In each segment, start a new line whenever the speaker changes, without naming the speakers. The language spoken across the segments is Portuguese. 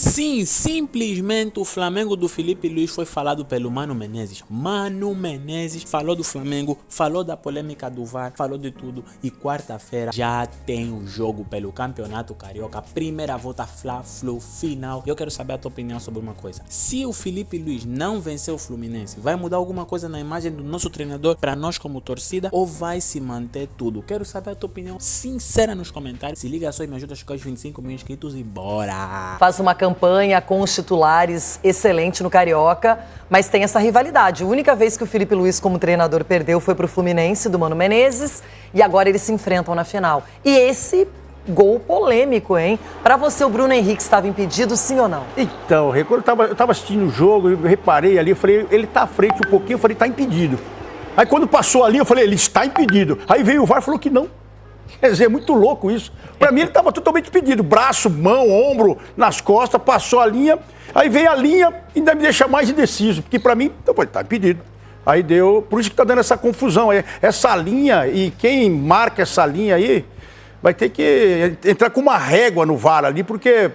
Sim, simplesmente o Flamengo do Felipe Luís foi falado pelo Mano Menezes. Mano Menezes falou do Flamengo, falou da polêmica do VAR, falou de tudo. E quarta-feira já tem o jogo pelo Campeonato Carioca. Primeira volta, Fla-Flu, final. Eu quero saber a tua opinião sobre uma coisa. Se o Felipe Luís não vencer o Fluminense, vai mudar alguma coisa na imagem do nosso treinador para nós como torcida ou vai se manter tudo? Quero saber a tua opinião sincera nos comentários. Se liga só e me ajuda a chegar aos 25 mil inscritos e bora!
Faz uma campanha com os titulares excelente no Carioca, mas tem essa rivalidade. A única vez que o Felipe Luís como treinador perdeu foi pro Fluminense, do Mano Menezes, e agora eles se enfrentam na final. E esse gol polêmico, hein? Pra você, o Bruno Henrique estava impedido, sim ou não?
Então, quando eu tava assistindo o jogo, eu reparei ali, eu falei, ele tá à frente um pouquinho, eu falei, tá impedido. Aí quando passou ali, eu falei, ele está impedido. Aí veio o VAR e falou que não. Quer dizer, é muito louco isso. Pra mim ele estava totalmente impedido. Braço, mão, ombro, nas costas, passou a linha. Aí veio a linha e ainda me deixa mais indeciso. Porque pra mim, tá impedido. Aí deu, por isso que tá dando essa confusão. Essa linha, e quem marca essa linha aí, vai ter que entrar com uma régua no VAR ali, porque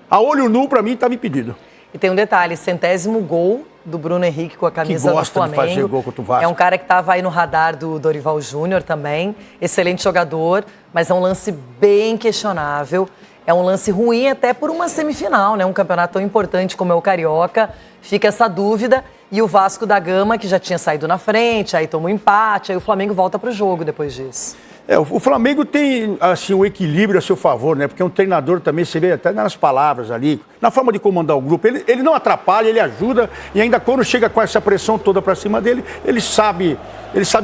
a olho nu pra mim estava impedido.
E tem um detalhe, 100º gol do Bruno Henrique com a camisa do Flamengo.
De fazer gol contra o Vasco.
É um cara que estava aí no radar do Dorival Júnior também, excelente jogador, mas é um lance bem questionável. É um lance ruim até por uma semifinal, né? Um campeonato tão importante como é o Carioca. Fica essa dúvida. E o Vasco da Gama, que já tinha saído na frente, aí toma um empate, aí o Flamengo volta pro jogo depois disso.
O Flamengo tem, assim, o equilíbrio a seu favor, né? Porque um treinador também, você vê até nas palavras ali, na forma de comandar o grupo, ele não atrapalha, ele ajuda, e ainda quando chega com essa pressão toda pra cima dele, ele sabe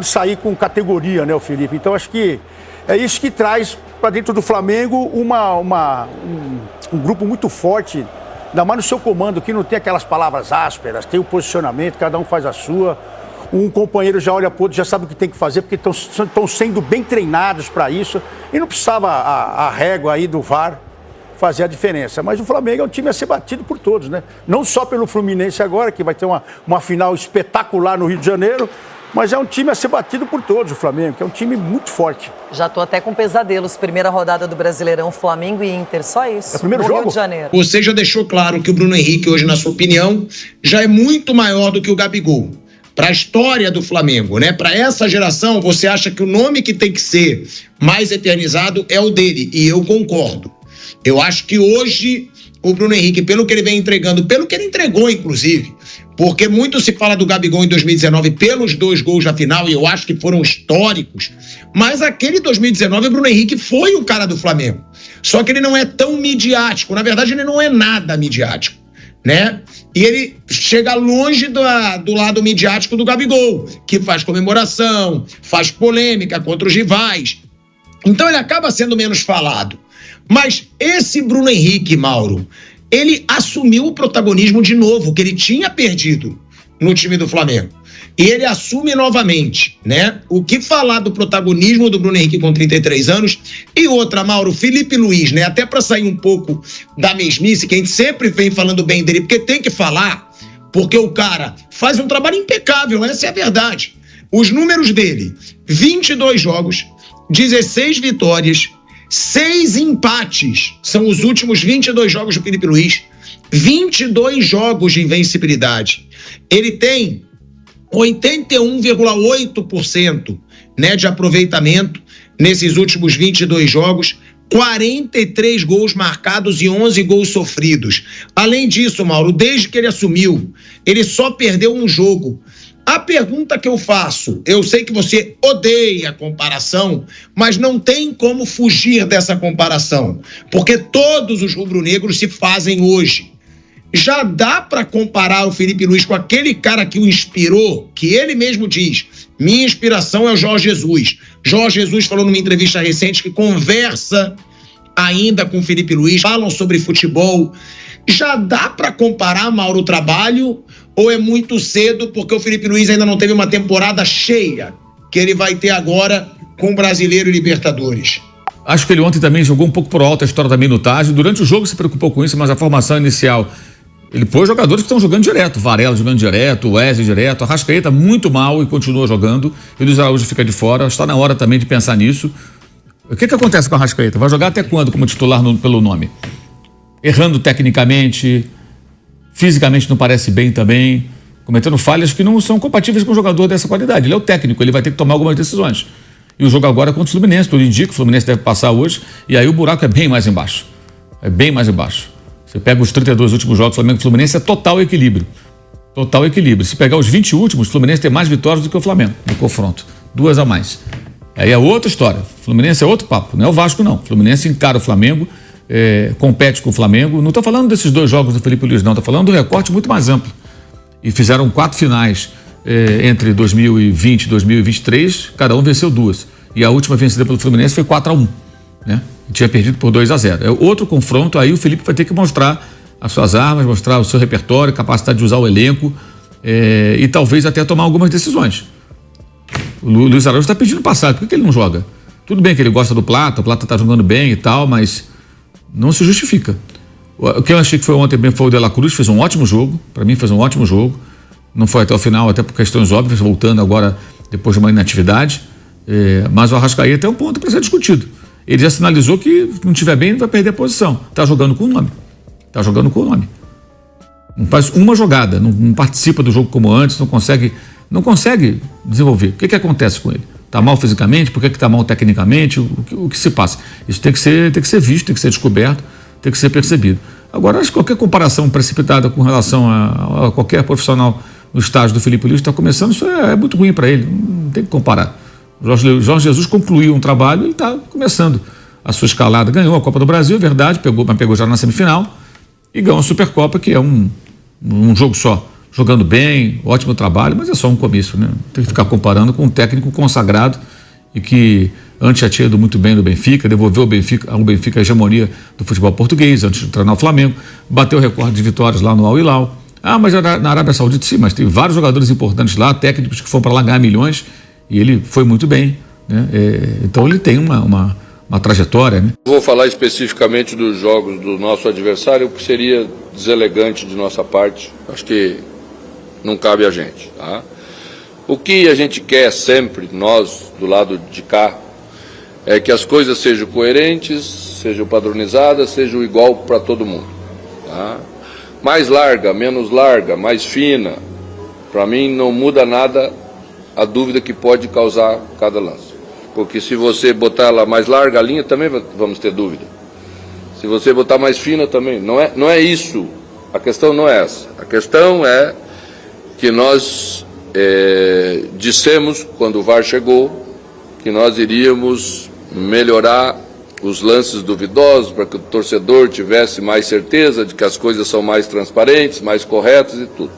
sair com categoria, né, o Felipe? Então, acho que é isso que traz pra dentro do Flamengo um grupo muito forte, ainda mais no seu comando, que não tem aquelas palavras ásperas, tem o posicionamento, cada um faz a sua. Um companheiro já olha para o outro, já sabe o que tem que fazer, porque estão sendo bem treinados para isso. E não precisava a régua aí do VAR fazer a diferença. Mas o Flamengo é um time a ser batido por todos, né? Não só pelo Fluminense agora, que vai ter uma final espetacular no Rio de Janeiro, mas é um time a ser batido por todos, o Flamengo, que é um time muito forte.
Já tô até com pesadelos. Primeira rodada do Brasileirão, Flamengo e Inter, só isso.
É o primeiro
no
jogo?
Rio de Janeiro.
Você já deixou claro que o Bruno Henrique hoje, na sua opinião, já é muito maior do que o Gabigol. Para a história do Flamengo, né? Para essa geração, você acha que o nome que tem que ser mais eternizado é o dele, e eu concordo. Eu acho que hoje o Bruno Henrique, pelo que ele vem entregando, pelo que ele entregou, inclusive, porque muito se fala do Gabigol em 2019 pelos 2 gols na final, e eu acho que foram históricos, mas aquele 2019 o Bruno Henrique foi o cara do Flamengo. Só que ele não é tão midiático, na verdade ele não é nada midiático, né? E ele chega longe do lado midiático do Gabigol, que faz comemoração, faz polêmica contra os rivais. Então ele acaba sendo menos falado. Mas esse Bruno Henrique, Mauro, ele assumiu o protagonismo de novo, que ele tinha perdido no time do Flamengo. E ele assume novamente, né? O que falar do protagonismo do Bruno Henrique com 33 anos? E outra, Mauro, Felipe Luís, né? Até para sair um pouco da mesmice, que a gente sempre vem falando bem dele, porque tem que falar, porque o cara faz um trabalho impecável, essa é a verdade. Os números dele, 22 jogos, 16 vitórias, 6 empates, são os últimos 22 jogos do Felipe Luís, 22 jogos de invencibilidade. Ele tem 81,8%, né, de aproveitamento nesses últimos 22 jogos, 43 gols marcados e 11 gols sofridos. Além disso, Mauro, desde que ele assumiu, ele só perdeu um jogo. A pergunta que eu faço, eu sei que você odeia a comparação, mas não tem como fugir dessa comparação, porque todos os rubro-negros se fazem hoje. Já dá para comparar o Felipe Luís com aquele cara que o inspirou, que ele mesmo diz, minha inspiração é o Jorge Jesus. Jorge Jesus falou numa entrevista recente que conversa ainda com o Felipe Luís, falam sobre futebol. Já dá para comparar, Mauro, o trabalho, ou é muito cedo porque o Felipe Luís ainda não teve uma temporada cheia que ele vai ter agora com o Brasileiro e Libertadores?
Acho que ele ontem também jogou um pouco por alto a história da minutagem. Durante o jogo se preocupou com isso, mas a formação inicial, ele pôs jogadores que estão jogando direto. Varela jogando direto, Wesley direto, Arrascaeta muito mal e continua jogando. E o Luiz Araújo fica de fora. Está na hora também de pensar nisso. O que acontece com o Arrascaeta? Vai jogar até quando como titular pelo nome? errando tecnicamente, fisicamente não parece bem também, cometendo falhas que não são compatíveis com um jogador dessa qualidade. Ele é o técnico, ele vai ter que tomar algumas decisões. E o jogo agora é contra o Fluminense, tudo indica que o Fluminense deve passar hoje, e aí o buraco é bem mais embaixo. É bem mais embaixo. Você pega os 32 últimos jogos do Flamengo e Fluminense, é total equilíbrio. Total equilíbrio. Se pegar os 20 últimos, o Fluminense tem mais vitórias do que o Flamengo no confronto. 2 a mais. Aí é outra história. O Fluminense é outro papo, não é o Vasco não. O Fluminense encara o Flamengo, compete com o Flamengo. Não estou falando desses 2 jogos do Felipe Luiz, não. Estou falando do recorte muito mais amplo. E fizeram 4 finais entre 2020 e 2023, cada um venceu 2. E a última vencida pelo Fluminense foi 4-1, né? E tinha perdido por 2-0. É outro confronto, aí o Felipe vai ter que mostrar as suas armas, mostrar o seu repertório, capacidade de usar o elenco e talvez até tomar algumas decisões. O Luiz Araújo está pedindo passagem, por que ele não joga? Tudo bem que ele gosta do Plata, o Plata está jogando bem e tal, mas não se justifica. O que eu achei que foi ontem bem foi o De La Cruz, fez um ótimo jogo, para mim fez um ótimo jogo, não foi até o final, até por questões óbvias, voltando agora depois de uma inatividade, mas o Arrascaeta é um ponto para ser discutido. Ele já sinalizou que se não estiver bem, ele vai perder a posição. Está jogando com o nome. Não faz uma jogada, não participa do jogo como antes, não consegue desenvolver. O que acontece com ele? Está mal fisicamente? Por que está mal tecnicamente? O que se passa? Isso tem que ser visto, tem que ser descoberto, tem que ser percebido. Agora, acho que qualquer comparação precipitada com relação a qualquer profissional no estágio do Felipe Luiz está começando, isso é muito ruim para ele, não tem que comparar. Jorge Jesus concluiu um trabalho e está começando a sua escalada. Ganhou a Copa do Brasil, é verdade, mas pegou já na semifinal e ganhou a Supercopa, que é um jogo só. Jogando bem, ótimo trabalho, mas é só um comício, né? Tem que ficar comparando com um técnico consagrado e que antes já tinha ido muito bem no Benfica, devolveu ao Benfica a hegemonia do futebol português, antes de treinar o Flamengo, bateu o recorde de vitórias lá no Al Hilal. Mas na Arábia Saudita sim, mas tem vários jogadores importantes lá, técnicos que foram para lá ganhar milhões, e ele foi muito bem, né? Então ele tem uma trajetória, né?
Vou falar especificamente dos jogos do nosso adversário, o que seria deselegante de nossa parte, acho que não cabe a gente, tá? O que a gente quer sempre, nós do lado de cá, é que as coisas sejam coerentes, sejam padronizadas, sejam igual para todo mundo, tá? Mais larga, menos larga, mais fina, para mim não muda nada a dúvida que pode causar cada lance. Porque se você botar ela mais larga, a linha também vamos ter dúvida. Se você botar mais fina também, não é isso. A questão não é essa. A questão é que nós dissemos, quando o VAR chegou, que nós iríamos melhorar os lances duvidosos para que o torcedor tivesse mais certeza de que as coisas são mais transparentes, mais corretas e tudo.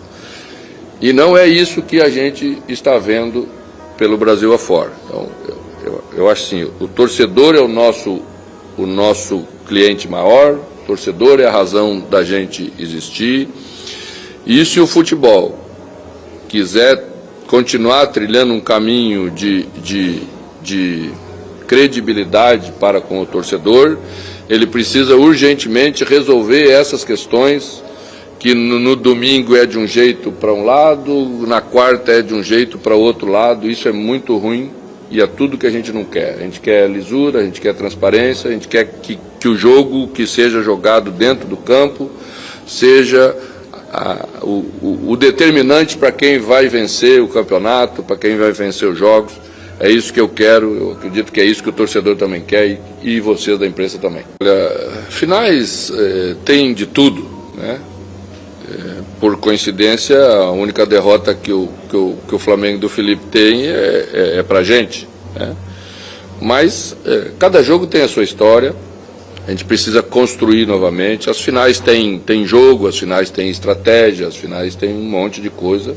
E não é isso que a gente está vendo pelo Brasil afora. Então, eu acho assim, o torcedor é o nosso cliente maior, o torcedor é a razão da gente existir. E se o futebol quiser continuar trilhando um caminho de credibilidade para com o torcedor, ele precisa urgentemente resolver essas questões que no domingo é de um jeito para um lado, na quarta é de um jeito para outro lado. Isso é muito ruim e é tudo que a gente não quer. A gente quer lisura, a gente quer transparência, a gente quer que o jogo que seja jogado dentro do campo seja o determinante para quem vai vencer o campeonato, para quem vai vencer os jogos. É isso que eu quero, eu acredito que é isso que o torcedor também quer e vocês da imprensa também. Olha, finais tem de tudo, né? Por coincidência, a única derrota que o Flamengo do Felipe tem é pra gente, né? Mas cada jogo tem a sua história, a gente precisa construir novamente. As finais tem jogo, as finais tem estratégia, as finais tem um monte de coisa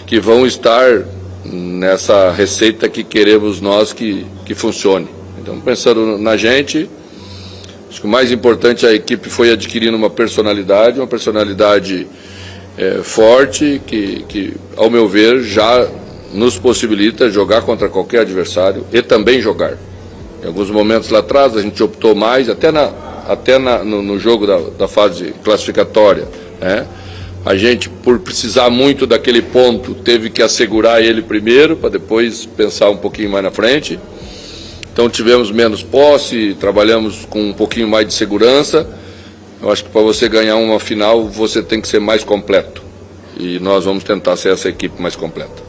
que vão estar nessa receita que queremos nós que funcione. Então, pensando na gente, acho que o mais importante, a equipe foi adquirindo uma personalidade forte, que, ao meu ver, já nos possibilita jogar contra qualquer adversário e também jogar. Em alguns momentos lá atrás a gente optou mais, no jogo da fase classificatória, né? A gente, por precisar muito daquele ponto, teve que assegurar ele primeiro, para depois pensar um pouquinho mais na frente. Então tivemos menos posse, trabalhamos com um pouquinho mais de segurança, Eu acho que para você ganhar uma final, você tem que ser mais completo. E nós vamos tentar ser essa equipe mais completa.